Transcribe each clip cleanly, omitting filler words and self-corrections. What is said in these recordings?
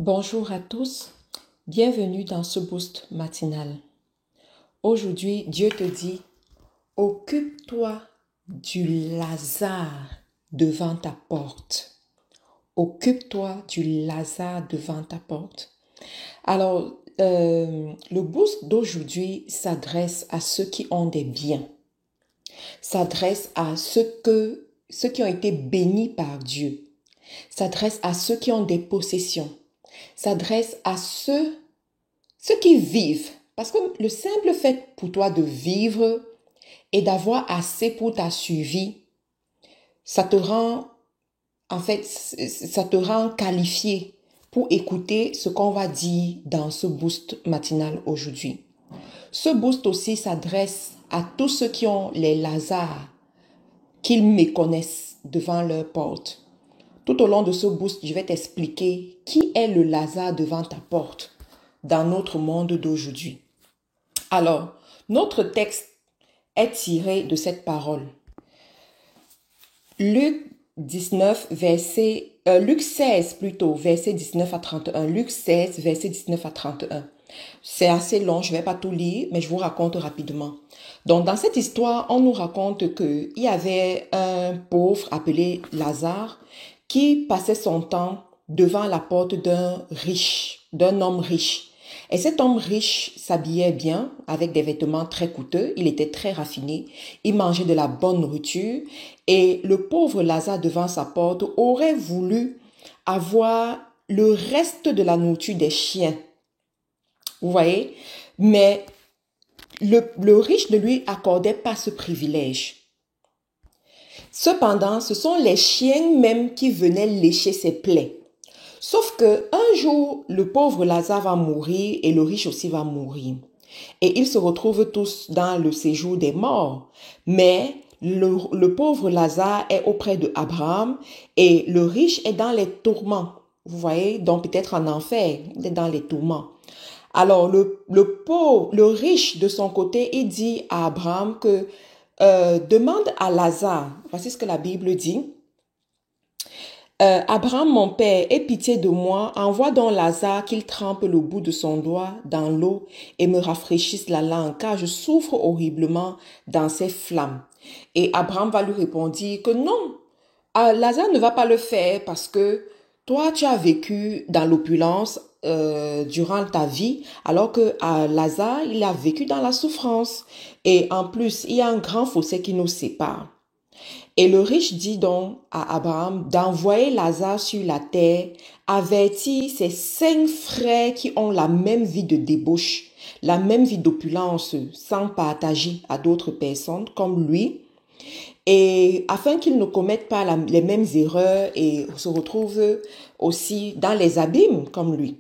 Bonjour à tous, bienvenue dans ce boost matinal. Aujourd'hui, Dieu te dit, occupe-toi du Lazare devant ta porte. Occupe-toi du Lazare devant ta porte. Alors, le boost d'aujourd'hui s'adresse à ceux qui ont des biens, s'adresse à ceux qui ont été bénis par Dieu, s'adresse à ceux qui ont des possessions, s'adresse à ceux qui vivent. Parce que le simple fait pour toi de vivre et d'avoir assez pour ta survie, ça te rend qualifié pour écouter ce qu'on va dire dans ce boost matinal aujourd'hui. Ce boost aussi s'adresse à tous ceux qui ont les Lazars, qu'ils méconnaissent devant leur porte. Tout au long de ce boost, je vais t'expliquer qui est le Lazare devant ta porte dans notre monde d'aujourd'hui. Alors, notre texte est tiré de cette parole. Luc 16 plutôt, verset 19 à 31. Luc 16, verset 19 à 31. C'est assez long, je ne vais pas tout lire, mais je vous raconte rapidement. Donc, dans cette histoire, on nous raconte qu'il y avait un pauvre appelé Lazare qui passait son temps devant la porte d'un homme riche. Et cet homme riche s'habillait bien, avec des vêtements très coûteux, il était très raffiné, il mangeait de la bonne nourriture, et le pauvre Lazare devant sa porte aurait voulu avoir le reste de la nourriture des chiens. Vous voyez? Mais le riche ne lui accordait pas ce privilège. Cependant, ce sont les chiens même qui venaient lécher ses plaies. Sauf que un jour, le pauvre Lazare va mourir et le riche aussi va mourir. Et ils se retrouvent tous dans le séjour des morts. Mais le pauvre Lazare est auprès de Abraham et le riche est dans les tourments. Vous voyez, donc peut-être en enfer, il est dans les tourments. Alors le riche de son côté, il dit à Abraham que demande à Lazare, voici ce que la Bible dit. Abraham, mon père, aie pitié de moi, envoie donc Lazare qu'il trempe le bout de son doigt dans l'eau et me rafraîchisse la langue, car je souffre horriblement dans ces flammes. Et Abraham va lui répondre que non, Lazare ne va pas le faire parce que toi, tu as vécu dans l'opulence durant ta vie, alors que Lazare, il a vécu dans la souffrance. Et en plus, il y a un grand fossé qui nous sépare. Et le riche dit donc à Abraham d'envoyer Lazare sur la terre, avertit ses 5 frères qui ont la même vie de débauche, la même vie d'opulence, sans partager à d'autres personnes comme lui, et afin qu'ils ne commettent pas les mêmes erreurs et se retrouvent aussi dans les abîmes comme lui.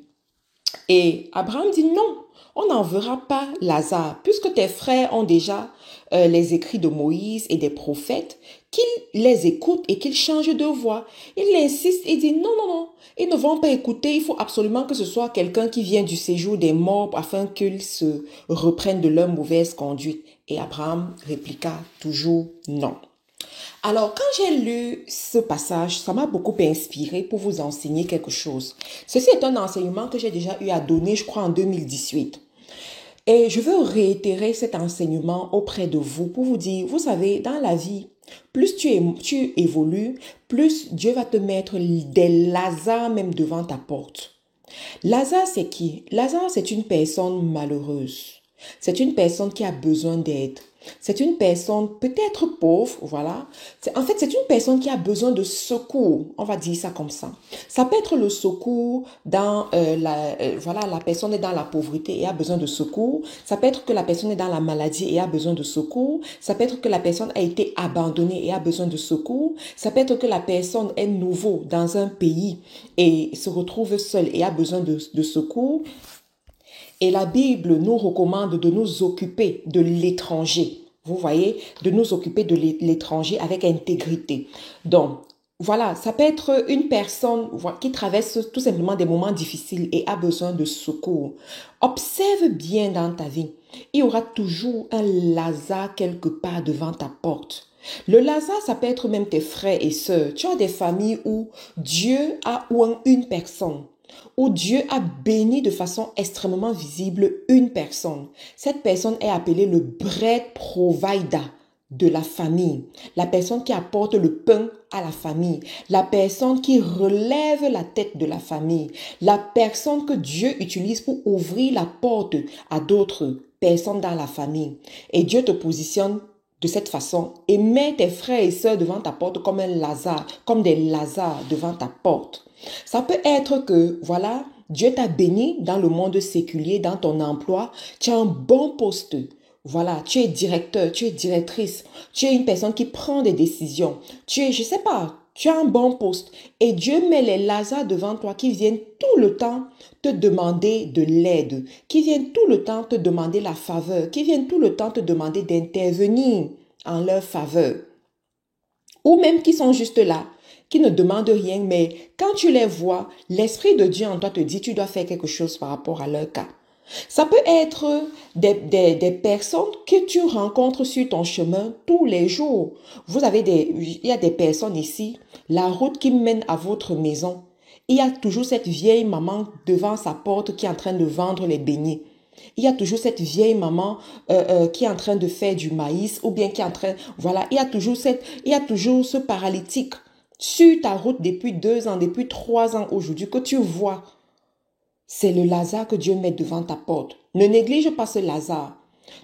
Et Abraham dit non, on n'enverra pas Lazare, puisque tes frères ont déjà les écrits de Moïse et des prophètes, qu'ils les écoutent et qu'ils changent de voix. Il insiste et dit non, non, non, ils ne vont pas écouter, il faut absolument que ce soit quelqu'un qui vient du séjour des morts afin qu'ils se reprennent de leur mauvaise conduite. Et Abraham répliqua toujours non. Alors, quand j'ai lu ce passage, ça m'a beaucoup inspiré pour vous enseigner quelque chose. Ceci est un enseignement que j'ai déjà eu à donner, je crois, en 2018. Et je veux réitérer cet enseignement auprès de vous pour vous dire, vous savez, dans la vie, plus tu évolues, plus Dieu va te mettre des Lazare même devant ta porte. Lazare, c'est qui? Lazare, c'est une personne malheureuse. C'est une personne qui a besoin d'aide. C'est une personne peut-être pauvre, voilà. En fait, c'est une personne qui a besoin de secours. On va dire ça comme ça. Ça peut être le secours dans voilà, la personne est dans la pauvreté et a besoin de secours. Ça peut être que la personne est dans la maladie et a besoin de secours. Ça peut être que la personne a été abandonnée et a besoin de secours. Ça peut être que la personne est nouveau dans un pays et se retrouve seule et a besoin de secours. Et la Bible nous recommande de nous occuper de l'étranger. Vous voyez, de nous occuper de l'étranger avec intégrité. Donc, voilà, ça peut être une personne qui traverse tout simplement des moments difficiles et a besoin de secours. Observe bien dans ta vie. Il y aura toujours un Lazare quelque part devant ta porte. Le Lazare, ça peut être même tes frères et sœurs. Tu as des familles où Dieu a oint une personne. où Dieu a béni de façon extrêmement visible une personne. Cette personne est appelée le bread provider de la famille, la personne qui apporte le pain à la famille, la personne qui relève la tête de la famille, la personne que Dieu utilise pour ouvrir la porte à d'autres personnes dans la famille. Et Dieu te positionne de cette façon et met tes frères et sœurs devant ta porte comme un Lazare, comme des Lazars devant ta porte. Ça peut être que, voilà, Dieu t'a béni dans le monde séculier, dans ton emploi, tu as un bon poste. Voilà, tu es directeur, tu es directrice, tu es une personne qui prend des décisions. Tu es, je sais pas, tu as un bon poste. Et Dieu met les Lazars devant toi qui viennent tout le temps te demander de l'aide, qui viennent tout le temps te demander la faveur, qui viennent tout le temps te demander d'intervenir en leur faveur. Ou même qui sont juste là, qui ne demandent rien, mais quand tu les vois, l'Esprit de Dieu en toi te dit, tu dois faire quelque chose par rapport à leur cas. Ça peut être des personnes que tu rencontres sur ton chemin tous les jours. Il y a des personnes ici, la route qui mène à votre maison, il y a toujours cette vieille maman devant sa porte qui est en train de vendre les beignets. Il y a toujours cette vieille maman qui est en train de faire du maïs ou bien qui est en train, voilà, il y a toujours ce paralytique sur ta route depuis 2 ans, depuis 3 ans aujourd'hui que tu vois. C'est le Lazare que Dieu met devant ta porte. Ne néglige pas ce Lazare.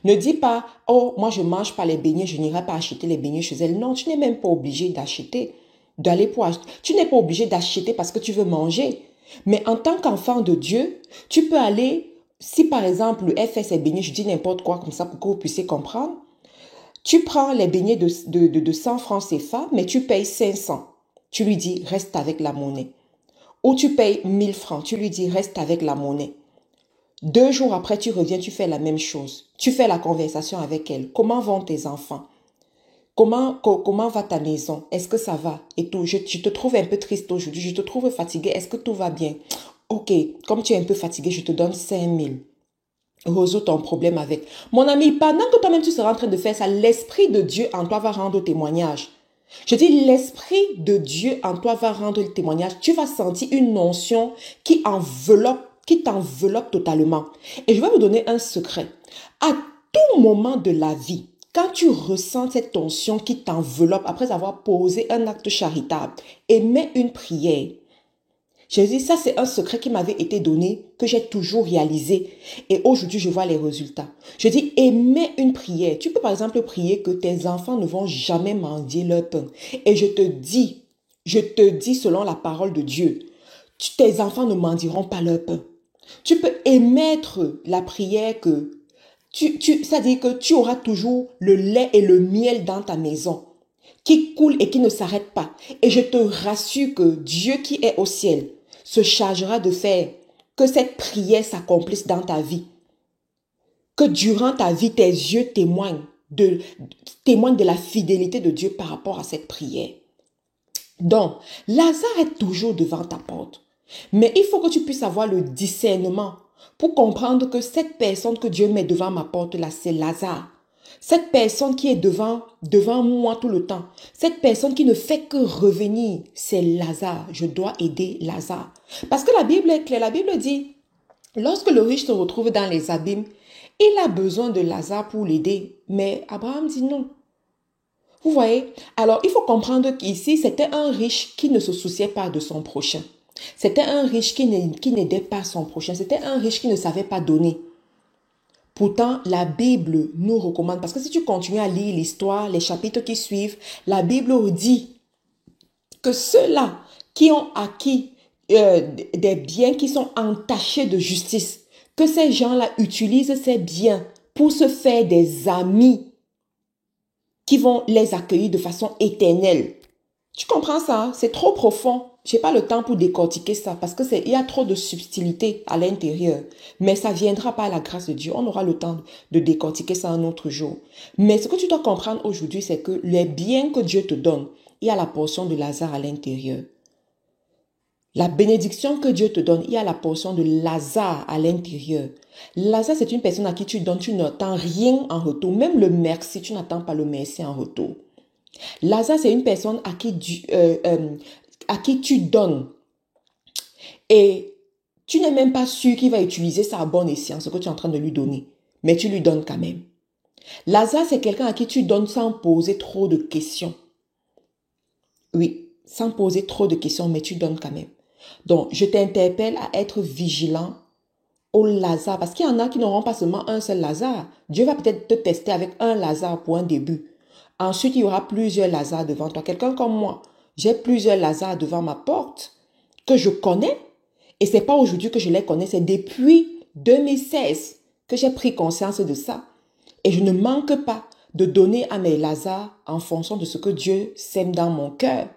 Ne dis pas, oh, moi je ne mange pas les beignets, je n'irai pas acheter les beignets chez elle. Non, tu n'es même pas obligé d'acheter, Tu n'es pas obligé d'acheter parce que tu veux manger. Mais en tant qu'enfant de Dieu, tu peux aller, si par exemple elle fait ses beignets, je dis n'importe quoi comme ça pour que vous puissiez comprendre. Tu prends les beignets de 100 francs CFA, mais tu payes 500. Tu lui dis, reste avec la monnaie. Ou tu payes 1000 francs, tu lui dis reste avec la monnaie. 2 jours après, tu reviens, tu fais la même chose. Tu fais la conversation avec elle. Comment vont tes enfants? Comment va ta maison? Est-ce que ça va? Et tout. Je te trouve un peu triste aujourd'hui. Je te trouve fatiguée. Est-ce que tout va bien? Ok, comme tu es un peu fatiguée, je te donne 5000. Résous ton problème avec. Mon ami, pendant que toi-même tu seras en train de faire ça, l'Esprit de Dieu en toi va rendre témoignage. Je dis, l'Esprit de Dieu en toi va rendre le témoignage. Tu vas sentir une notion qui t'enveloppe totalement. Et je vais vous donner un secret. À tout moment de la vie, quand tu ressens cette tension qui t'enveloppe après avoir posé un acte charitable, émets une prière. J'ai dit, ça c'est un secret qui m'avait été donné, que j'ai toujours réalisé. Et aujourd'hui, je vois les résultats. Je dis, émets une prière. Tu peux par exemple prier que tes enfants ne vont jamais mendier leur pain. Et je te dis selon la parole de Dieu, tes enfants ne mendieront pas leur pain. Tu peux émettre la prière que, c'est-à-dire que tu auras toujours le lait et le miel dans ta maison, qui coule et qui ne s'arrête pas. Et je te rassure que Dieu qui est au ciel se chargera de faire que cette prière s'accomplisse dans ta vie. Que durant ta vie, tes yeux témoignent de la fidélité de Dieu par rapport à cette prière. Donc, Lazare est toujours devant ta porte. Mais il faut que tu puisses avoir le discernement pour comprendre que cette personne que Dieu met devant ma porte là, c'est Lazare. Cette personne qui est devant moi tout le temps, cette personne qui ne fait que revenir, c'est Lazare. Je dois aider Lazare. Parce que la Bible est claire, la Bible dit, lorsque le riche se retrouve dans les abîmes, il a besoin de Lazare pour l'aider. Mais Abraham dit non. Vous voyez? Alors, il faut comprendre qu'ici, c'était un riche qui ne se souciait pas de son prochain. C'était un riche qui n'aidait pas son prochain. C'était un riche qui ne savait pas donner. Pourtant, la Bible nous recommande, parce que si tu continues à lire l'histoire, les chapitres qui suivent, la Bible dit que ceux-là qui ont acquis des biens qui sont entachés de justice, que ces gens-là utilisent ces biens pour se faire des amis qui vont les accueillir de façon éternelle. Tu comprends ça? C'est trop profond. Je n'ai pas le temps pour décortiquer ça parce qu'il y a trop de subtilité à l'intérieur. Mais ça viendra par la grâce de Dieu. On aura le temps de décortiquer ça un autre jour. Mais ce que tu dois comprendre aujourd'hui, c'est que les biens que Dieu te donne, il y a la portion de Lazare à l'intérieur. La bénédiction que Dieu te donne, il y a la portion de Lazare à l'intérieur. Lazare, c'est une personne à qui tu donnes, tu n'attends rien en retour. Même le merci, tu n'attends pas le merci en retour. Lazare, c'est une personne à qui tu donnes. Et Tu n'es même pas sûr qu'il va utiliser ça à bon escient, ce que tu es en train de lui donner. Mais tu lui donnes quand même. Lazare, c'est quelqu'un à qui tu donnes sans poser trop de questions. Oui, sans poser trop de questions, mais tu donnes quand même. Donc, je t'interpelle à être vigilant au Lazare, parce qu'il y en a qui n'auront pas seulement un seul Lazare. Dieu va peut-être te tester avec un Lazare pour un début. Ensuite, il y aura plusieurs Lazars devant toi. Quelqu'un comme moi, j'ai plusieurs Lazars devant ma porte que je connais. Et c'est pas aujourd'hui que je les connais, c'est depuis 2016 que j'ai pris conscience de ça. Et je ne manque pas de donner à mes Lazars en fonction de ce que Dieu sème dans mon cœur.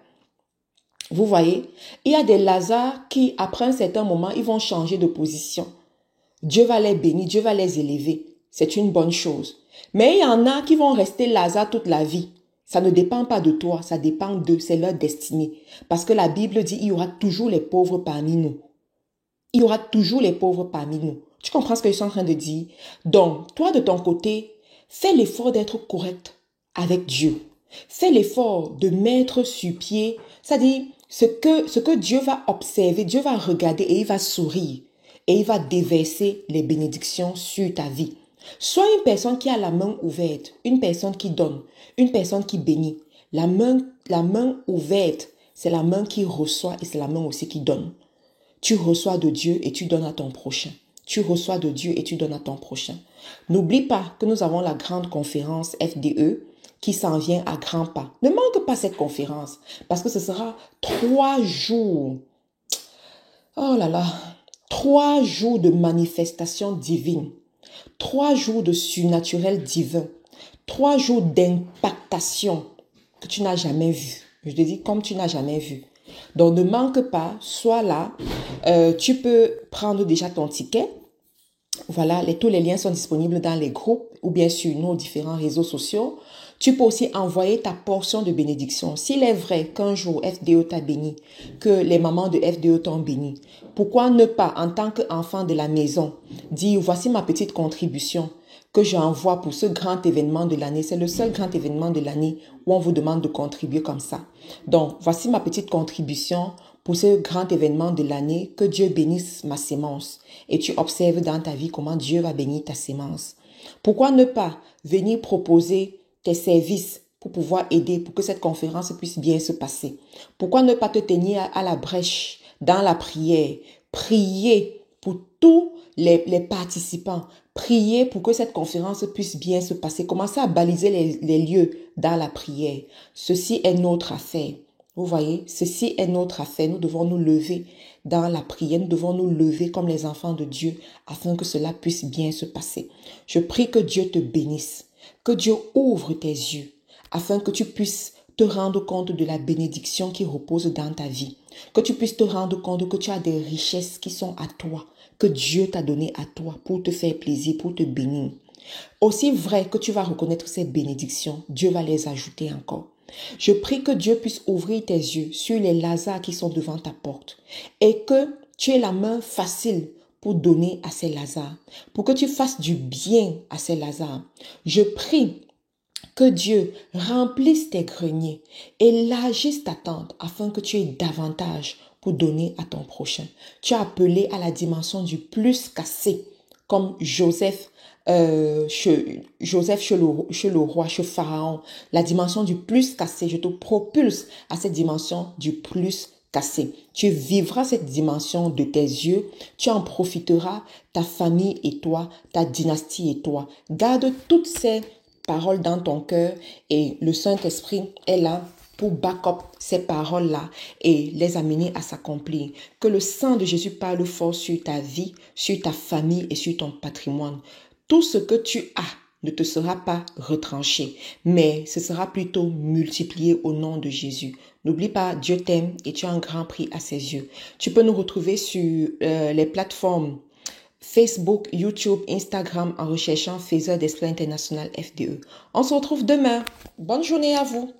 Vous voyez, il y a des Lazars qui, après un certain moment, ils vont changer de position. Dieu va les bénir, Dieu va les élever. C'est une bonne chose. Mais il y en a qui vont rester Lazare toute la vie. Ça ne dépend pas de toi, ça dépend d'eux, c'est leur destinée. Parce que la Bible dit, il y aura toujours les pauvres parmi nous. Il y aura toujours les pauvres parmi nous. Tu comprends ce que je suis en train de dire? Donc, toi de ton côté, fais l'effort d'être correct avec Dieu. Fais l'effort de mettre sur pied, c'est-à-dire ce que Dieu va observer, Dieu va regarder et il va sourire. Et il va déverser les bénédictions sur ta vie. Sois une personne qui a la main ouverte, une personne qui donne, une personne qui bénit. La main ouverte, c'est la main qui reçoit et c'est la main aussi qui donne. Tu reçois de Dieu et tu donnes à ton prochain. Tu reçois de Dieu et tu donnes à ton prochain. N'oublie pas que nous avons la grande conférence FDE qui s'en vient à grands pas. Ne manque pas cette conférence parce que ce sera 3 jours. Oh là là, 3 jours de manifestation divine, 3 jours de surnaturel divin, 3 jours d'impactation que tu n'as jamais vu. Je te dis comme tu n'as jamais vu. Donc ne manque pas, sois là. Tu peux prendre déjà ton ticket. Voilà, tous les liens sont disponibles dans les groupes ou bien sur nos différents réseaux sociaux. Tu peux aussi envoyer ta portion de bénédiction. S'il est vrai qu'un jour FDO t'a béni, que les mamans de FDO t'ont béni, pourquoi ne pas, en tant qu'enfant de la maison, dire voici ma petite contribution que j'envoie pour ce grand événement de l'année. C'est le seul grand événement de l'année où on vous demande de contribuer comme ça. Donc, voici ma petite contribution pour ce grand événement de l'année, que Dieu bénisse ma sémence. Et tu observes dans ta vie comment Dieu va bénir ta sémence. Pourquoi ne pas venir proposer tes services pour pouvoir aider, pour que cette conférence puisse bien se passer? Pourquoi ne pas te tenir à la brèche dans la prière? Prier pour tous les participants. Prier pour que cette conférence puisse bien se passer. Commencer à baliser les lieux dans la prière. Ceci est notre affaire. Vous voyez, ceci est notre affaire. Nous devons nous lever dans la prière. Nous devons nous lever comme les enfants de Dieu afin que cela puisse bien se passer. Je prie que Dieu te bénisse, que Dieu ouvre tes yeux afin que tu puisses te rendre compte de la bénédiction qui repose dans ta vie. Que tu puisses te rendre compte que tu as des richesses qui sont à toi, que Dieu t'a donné à toi pour te faire plaisir, pour te bénir. Aussi vrai que tu vas reconnaître ces bénédictions, Dieu va les ajouter encore. Je prie que Dieu puisse ouvrir tes yeux sur les Lazars qui sont devant ta porte et que tu aies la main facile pour donner à ces Lazars, pour que tu fasses du bien à ces Lazars. Je prie que Dieu remplisse tes greniers, élargisse ta tente afin que tu aies davantage pour donner à ton prochain. Tu as appelé à la dimension du plus cassé, comme Joseph chez le roi, chez Pharaon. La dimension du plus cassé, je te propulse à cette dimension du plus cassé. Tu vivras cette dimension de tes yeux, tu en profiteras, ta famille et toi, ta dynastie et toi. Garde toutes ces paroles dans ton cœur et le Saint-Esprit est là pour back up ces paroles-là et les amener à s'accomplir. Que le sang de Jésus parle fort sur ta vie, sur ta famille et sur ton patrimoine. Tout ce que tu as ne te sera pas retranché, mais ce sera plutôt multiplié au nom de Jésus. N'oublie pas, Dieu t'aime et tu as un grand prix à ses yeux. Tu peux nous retrouver sur les plateformes Facebook, YouTube, Instagram en recherchant Faiseur d'Exploit International FDE. On se retrouve demain. Bonne journée à vous.